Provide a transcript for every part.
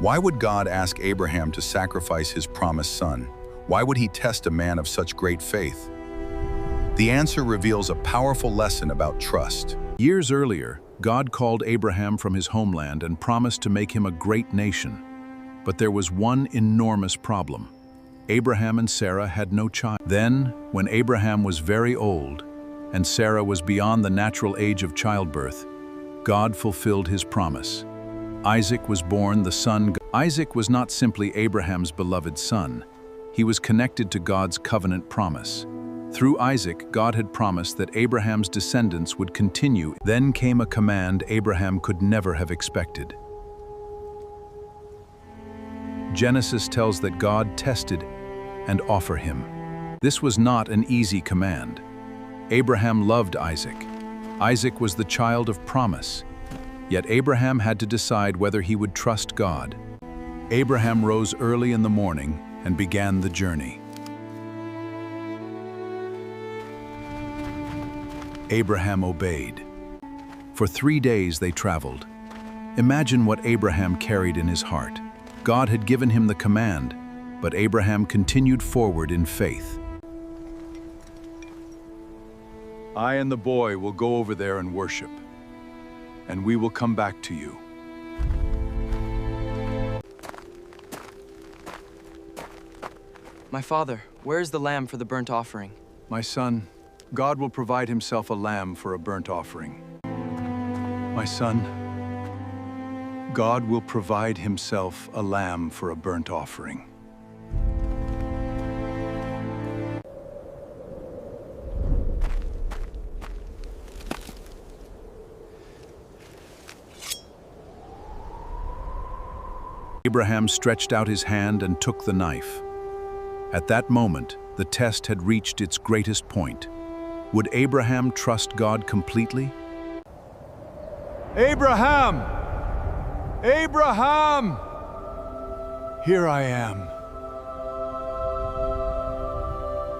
Why would God ask Abraham to sacrifice his promised son? Why would he test a man of such great faith? The answer reveals a powerful lesson about trust. Years earlier, God called Abraham from his homeland and promised to make him a great nation. But there was one enormous problem. Abraham and Sarah had no child. Then, when Abraham was very old, and Sarah was beyond the natural age of childbirth, God fulfilled his promise. Isaac was born, the son. Isaac was not simply Abraham's beloved son. He was connected to God's covenant promise. Through Isaac, God had promised that Abraham's descendants would continue. Then came a command Abraham could never have expected. Genesis tells that God tested and offered him. This was not an easy command. Abraham loved Isaac. Isaac was the child of promise. Yet Abraham had to decide whether he would trust God. Abraham rose early in the morning and began the journey. Abraham obeyed. For 3 days they traveled. Imagine what Abraham carried in his heart. God had given him the command, but Abraham continued forward in faith. I and the boy will go over there and worship, and we will come back to you. My father, where is the lamb for the burnt offering? My son, God will provide himself a lamb for a burnt offering. My son, God will provide himself a lamb for a burnt offering. Abraham stretched out his hand and took the knife. At that moment, the test had reached its greatest point. Would Abraham trust God completely? Abraham! Abraham! Here I am.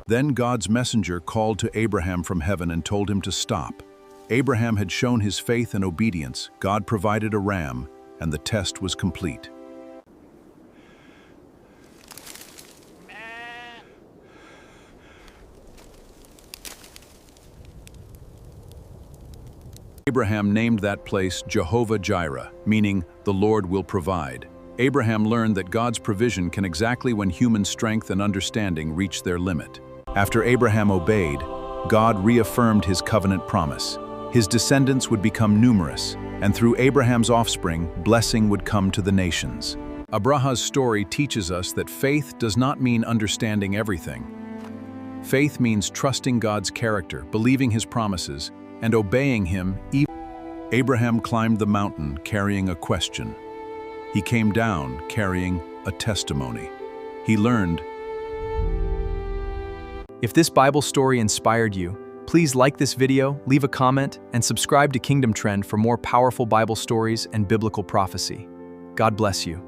Then God's messenger called to Abraham from heaven and told him to stop. Abraham had shown his faith and obedience. God provided a ram, and the test was complete. Abraham named that place Jehovah-Jireh, meaning the Lord will provide. Abraham learned that God's provision can exactly when human strength and understanding reach their limit. After Abraham obeyed, God reaffirmed his covenant promise. His descendants would become numerous, and through Abraham's offspring, blessing would come to the nations. Abraham's story teaches us that faith does not mean understanding everything. Faith means trusting God's character, believing his promises, and obeying him. Abraham climbed the mountain carrying a question. He came down carrying a testimony. He learned. If this Bible story inspired you, please like this video, leave a comment, and subscribe to Kingdom Trend for more powerful Bible stories and biblical prophecy. God bless you.